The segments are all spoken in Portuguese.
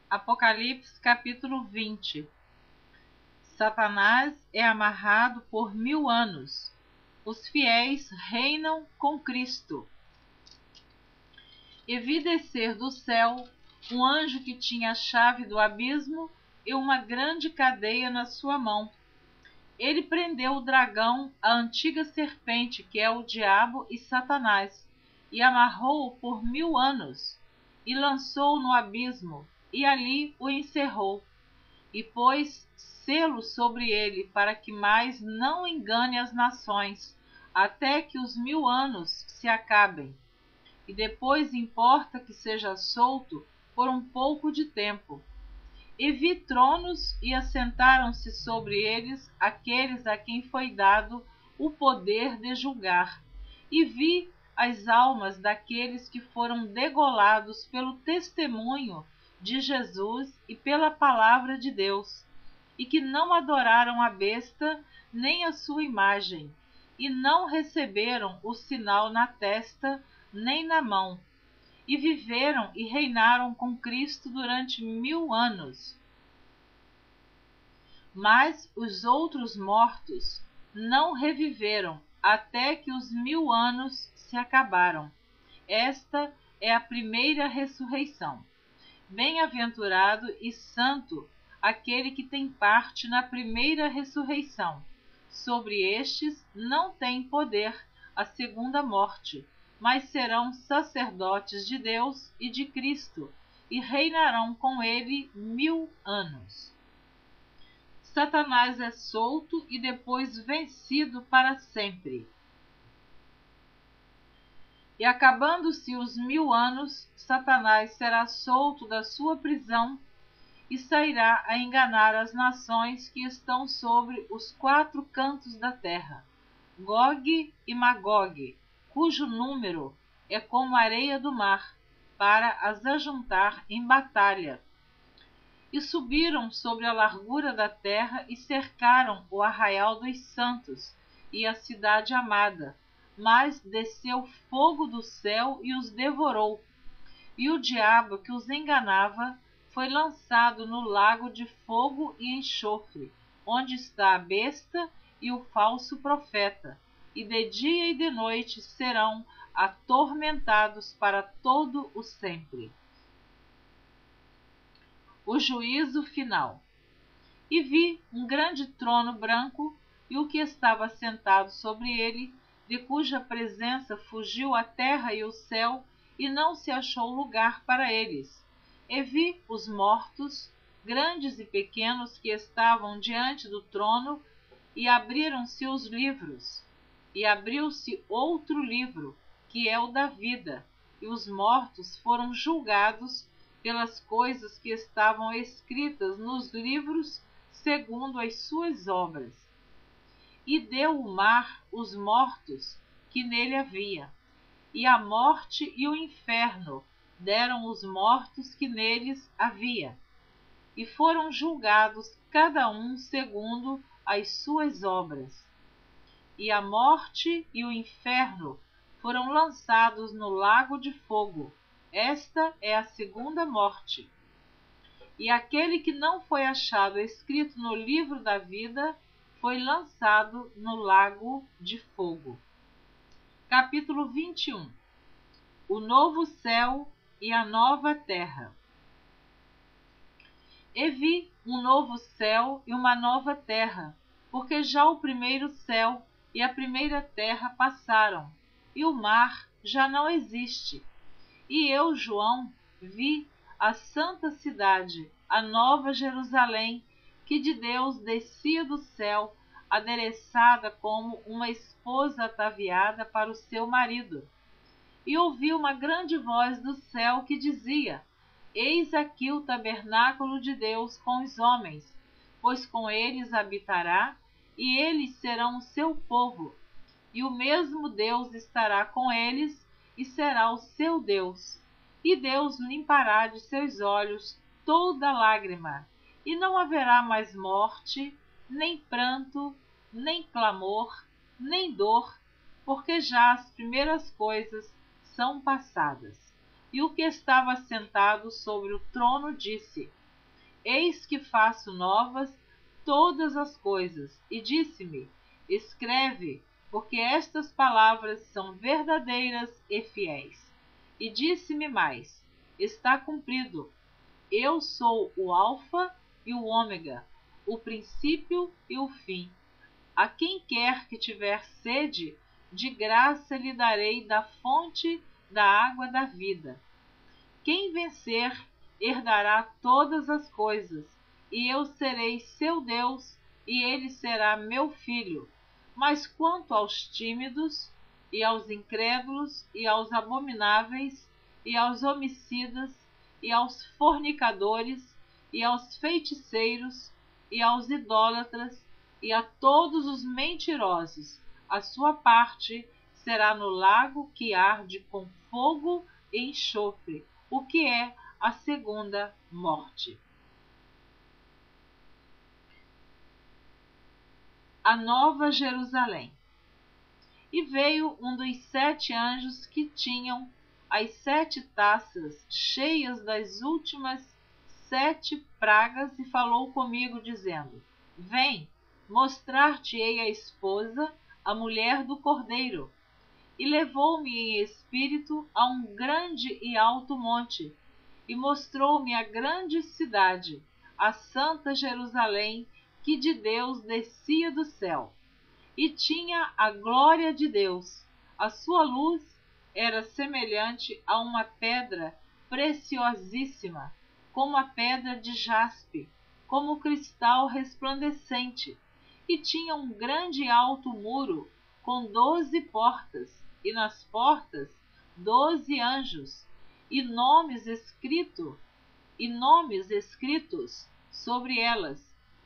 Apocalipse capítulo 20. Satanás é amarrado por 1000 anos. Os fiéis reinam com Cristo. E vi descer do céu um anjo que tinha a chave do abismo e uma grande cadeia na sua mão. Ele prendeu o dragão, a antiga serpente, que é o diabo e Satanás, e amarrou-o por 1000 anos, e lançou-o no abismo, e ali o encerrou, e pôs selo sobre ele, para que mais não engane as nações, até que os 1000 anos se acabem. E depois importa que seja solto por um pouco de tempo. E vi tronos, e assentaram-se sobre eles aqueles a quem foi dado o poder de julgar. E vi as almas daqueles que foram degolados pelo testemunho de Jesus e pela palavra de Deus, e que não adoraram a besta nem a sua imagem, e não receberam o sinal na testa nem na mão, e viveram e reinaram com Cristo durante 1000 anos. Mas os outros mortos não reviveram até que os 1000 anos se acabaram. Esta é a primeira ressurreição. Bem-aventurado e santo aquele que tem parte na primeira ressurreição. Sobre estes não tem poder a segunda morte, mas serão sacerdotes de Deus e de Cristo, e reinarão com ele 1000 anos. Satanás é solto e depois vencido para sempre. E acabando-se os 1000 anos, Satanás será solto da sua prisão e sairá a enganar as nações que estão sobre os 4 cantos da terra, Gog e Magog, cujo número é como a areia do mar, para as ajuntar em batalha. E subiram sobre a largura da terra e cercaram o arraial dos santos e a cidade amada, mas desceu fogo do céu e os devorou. E o diabo que os enganava foi lançado no lago de fogo e enxofre, onde está a besta e o falso profeta, e de dia e de noite serão atormentados para todo o sempre. O juízo final. E vi um grande trono branco, e o que estava sentado sobre ele, de cuja presença fugiu a terra e o céu, e não se achou lugar para eles. E vi os mortos, grandes e pequenos, que estavam diante do trono, e abriram-se os livros. E abriu-se outro livro, que é o da vida, e os mortos foram julgados pelas coisas que estavam escritas nos livros, segundo as suas obras. E deu o mar os mortos que nele havia, e a morte e o inferno deram os mortos que neles havia, e foram julgados cada um segundo as suas obras. E a morte e o inferno foram lançados no lago de fogo. Esta é a segunda morte. E aquele que não foi achado escrito no livro da vida foi lançado no lago de fogo. Capítulo 21. O novo céu e a nova terra. E vi um novo céu e uma nova terra, porque já o primeiro céu e a primeira terra passaram, e o mar já não existe. E eu, João, vi a santa cidade, a nova Jerusalém, que de Deus descia do céu, adereçada como uma esposa ataviada para o seu marido. E ouvi uma grande voz do céu que dizia: Eis aqui o tabernáculo de Deus com os homens, pois com eles habitará, e eles serão o seu povo. E o mesmo Deus estará com eles, e será o seu Deus. E Deus limpará de seus olhos toda lágrima, e não haverá mais morte, nem pranto, nem clamor, nem dor, porque já as primeiras coisas são passadas. E o que estava sentado sobre o trono disse: Eis que faço novas todas as coisas. E disse-me: escreve, porque estas palavras são verdadeiras e fiéis. E disse-me mais: está cumprido. Eu sou o Alfa e o Ômega, o princípio e o fim. A quem quer que tiver sede, de graça lhe darei da fonte da água da vida. Quem vencer, herdará todas as coisas, e eu serei seu Deus, e ele será meu filho. Mas quanto aos tímidos, e aos incrédulos, e aos abomináveis, e aos homicidas, e aos fornicadores, e aos feiticeiros, e aos idólatras, e a todos os mentirosos, a sua parte será no lago que arde com fogo e enxofre, o que é a segunda morte. A Nova Jerusalém. E veio um dos 7 anjos que tinham as 7 taças cheias das últimas 7 pragas e falou comigo, dizendo: vem, mostrar-te-ei a esposa, a mulher do Cordeiro. E levou-me em espírito a um grande e alto monte, e mostrou-me a grande cidade, a santa Jerusalém, que de Deus descia do céu, e tinha a glória de Deus. A sua luz era semelhante a uma pedra preciosíssima, como a pedra de jaspe, como cristal resplandecente, e tinha um grande e alto muro com 12 portas, e nas portas 12 anjos, e nomes escritos sobre elas,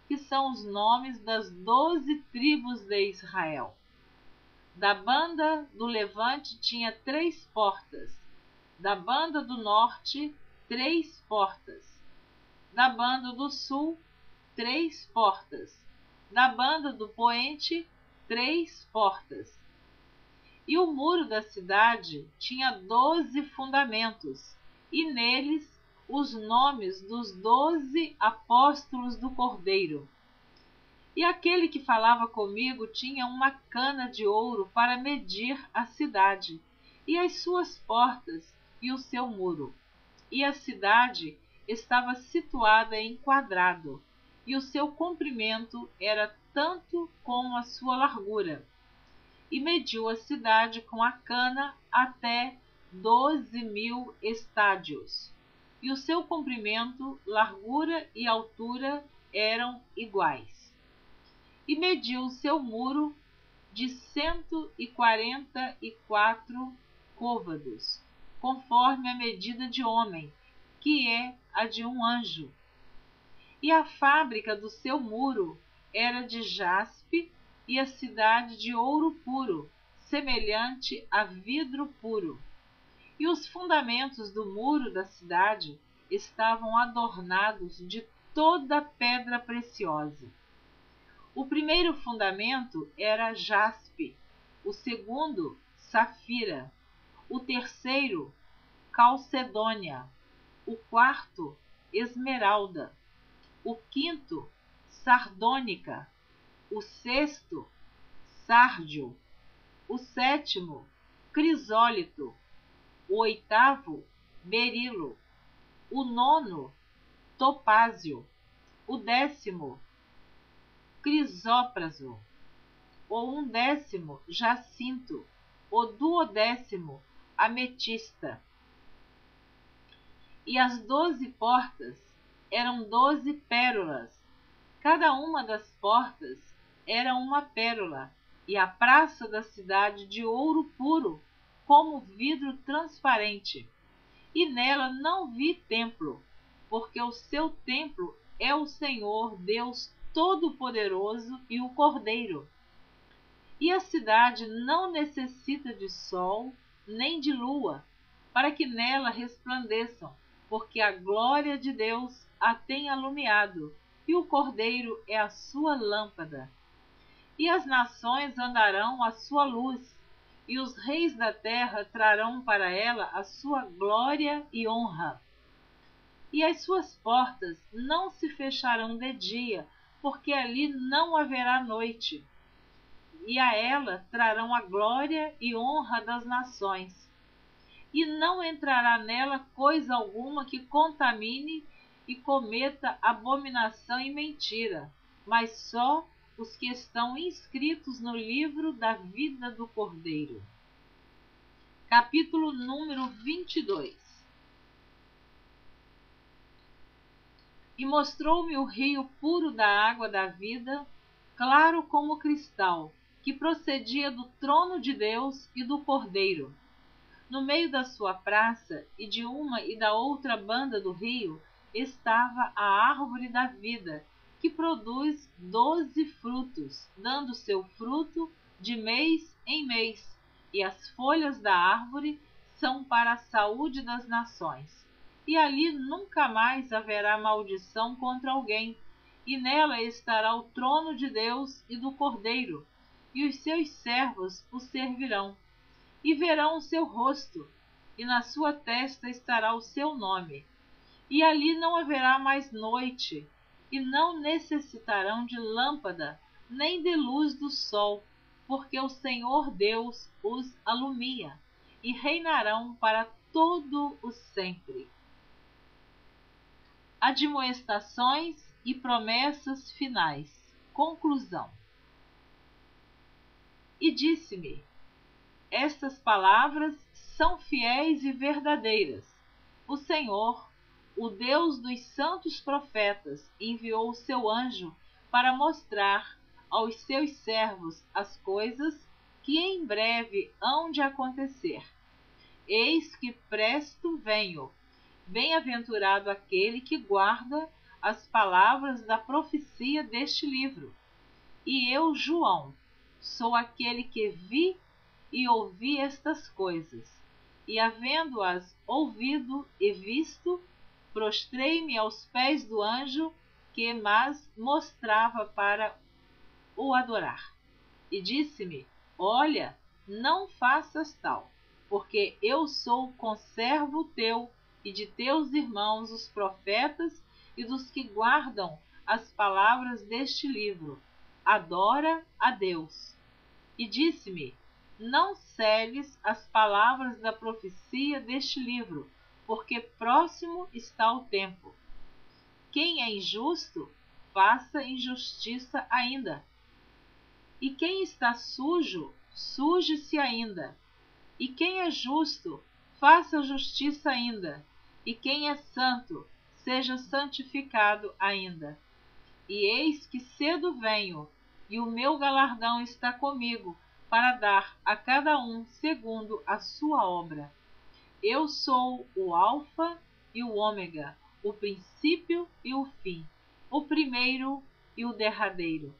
que são os nomes das 12 tribos de Israel. Da banda do levante tinha 3 portas, da banda do norte 3 portas, da banda do sul 3 portas, da banda do poente 3 portas. E o muro da cidade tinha 12 fundamentos, e neles os nomes dos 12 apóstolos do Cordeiro. E aquele que falava comigo tinha uma cana de ouro para medir a cidade, e as suas portas, e o seu muro. E a cidade estava situada em quadrado, e o seu comprimento era tanto como a sua largura. E mediu a cidade com a cana até 12.000 estádios, e o seu comprimento, largura e altura eram iguais. E mediu o seu muro de 144 côvados, conforme a medida de homem, que é a de um anjo. E a fábrica do seu muro era de jaspe, e a cidade de ouro puro, semelhante a vidro puro. E os fundamentos do muro da cidade estavam adornados de toda pedra preciosa. O primeiro fundamento era jaspe, o segundo, safira, o terceiro, calcedônia, o quarto, esmeralda, o quinto, sardônica, o sexto, sárdio, o sétimo, crisólito, o oitavo, berilo, o nono, topázio, o 10º, crisópraso, o 11º, jacinto, o 12º, ametista. E as 12 portas eram 12 pérolas, cada uma das portas era uma pérola, e a praça da cidade de ouro puro, como vidro transparente. E nela não vi templo, porque o seu templo é o Senhor Deus Todo-Poderoso e o Cordeiro. E a cidade não necessita de sol nem de lua, para que nela resplandeçam, porque a glória de Deus a tem alumiado, e o Cordeiro é a sua lâmpada. E as nações andarão à sua luz, e os reis da terra trarão para ela a sua glória e honra. e as suas portas não se fecharão de dia, porque ali não haverá noite. E a ela trarão a glória e honra das nações. E não entrará nela coisa alguma que contamine e cometa abominação e mentira, mas só os que estão inscritos no livro da vida do Cordeiro. Capítulo número 22. E mostrou-me o rio puro da água da vida, claro como cristal, que procedia do trono de Deus e do Cordeiro. No meio da sua praça, e de uma e da outra banda do rio, estava a árvore da vida, que produz 12 frutos, dando seu fruto de mês em mês, e as folhas da árvore são para a saúde das nações. E ali nunca mais haverá maldição contra alguém, e nela estará o trono de Deus e do Cordeiro, e os seus servos o servirão. E verão o seu rosto, e na sua testa estará o seu nome. E ali não haverá mais noite, e não necessitarão de lâmpada, nem de luz do sol, porque o Senhor Deus os alumia, e reinarão para todo o sempre. Admoestações e promessas finais. Conclusão. E disse-me: estas palavras são fiéis e verdadeiras. O Senhor, o Deus dos santos profetas, enviou o seu anjo para mostrar aos seus servos as coisas que em breve hão de acontecer. Eis que presto venho. Bem-aventurado aquele que guarda as palavras da profecia deste livro. E eu, João, sou aquele que vi e ouvi estas coisas, e havendo-as ouvido e visto, prostrei-me aos pés do anjo que mas mostrava para o adorar. E disse-me: olha, não faças tal, porque eu sou conservo teu e de teus irmãos os profetas e dos que guardam as palavras deste livro. Adora a Deus. E disse-me: não seles as palavras da profecia deste livro, porque próximo está o tempo. Quem é injusto, faça injustiça ainda. E quem está sujo, suje-se ainda. E quem é justo, faça justiça ainda. E quem é santo, seja santificado ainda. E eis que cedo venho, e o meu galardão está comigo, para dar a cada um segundo a sua obra. Eu sou o Alfa e o Ômega, o princípio e o fim, o primeiro e o derradeiro.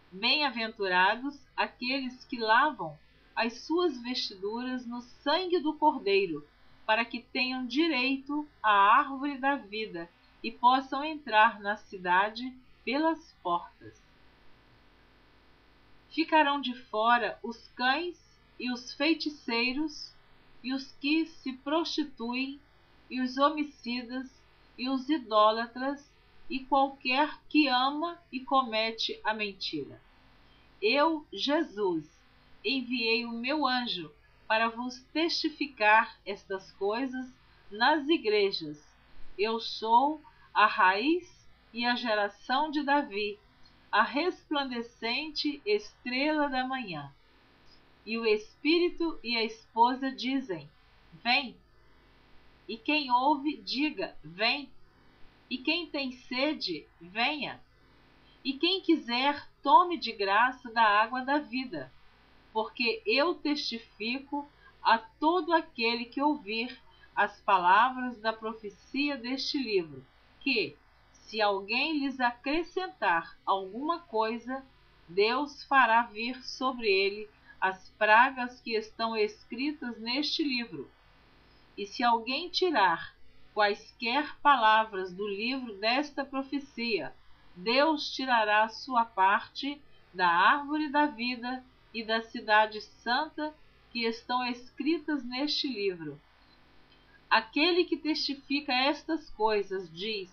Bem-aventurados aqueles que lavam as suas vestiduras no sangue do Cordeiro, para que tenham direito à árvore da vida e possam entrar na cidade pelas portas. Ficarão de fora os cães e os feiticeiros, e os que se prostituem, e os homicidas, e os idólatras, e qualquer que ama e comete a mentira. Eu, Jesus, enviei o meu anjo para vos testificar estas coisas nas igrejas. Eu sou a raiz e a geração de Davi, a resplandecente estrela da manhã. E o Espírito e a esposa dizem: vem. E quem ouve, diga: vem. E quem tem sede, venha. E quem quiser, tome de graça da água da vida. Porque eu testifico a todo aquele que ouvir as palavras da profecia deste livro, que, se alguém lhes acrescentar alguma coisa, Deus fará vir sobre ele as pragas que estão escritas neste livro. E se alguém tirar quaisquer palavras do livro desta profecia, Deus tirará a sua parte da árvore da vida e da cidade santa que estão escritas neste livro. Aquele que testifica estas coisas diz: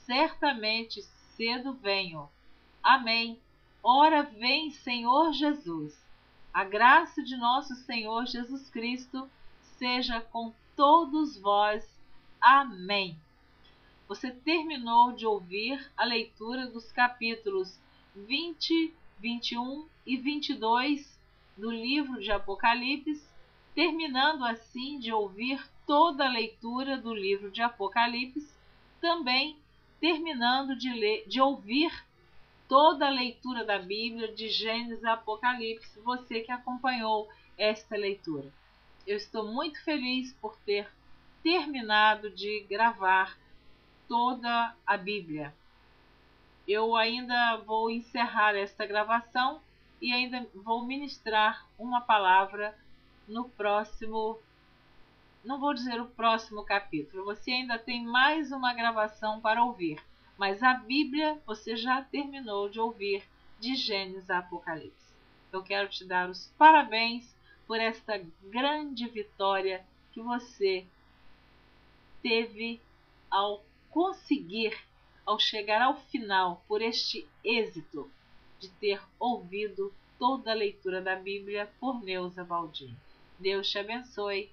certamente cedo venho. Amém. Ora vem, Senhor Jesus. A graça de nosso Senhor Jesus Cristo seja com todos vós. Amém. Você terminou de ouvir a leitura dos capítulos 20, 21 e 22 do livro de Apocalipse, terminando assim de ouvir toda a leitura do livro de Apocalipse, também terminando de ouvir toda a leitura da Bíblia, de Gênesis a Apocalipse, você que acompanhou esta leitura. Eu estou muito feliz por ter terminado de gravar toda a Bíblia. Eu ainda vou encerrar esta gravação e ainda vou ministrar uma palavra no próximo, não vou dizer o próximo capítulo, você ainda tem mais uma gravação para ouvir, mas a Bíblia você já terminou de ouvir de Gênesis a Apocalipse. Eu quero te dar os parabéns por esta grande vitória que você teve ao conseguir, ao chegar ao final, por este êxito de ter ouvido toda a leitura da Bíblia por Neuza Baldin. Deus te abençoe.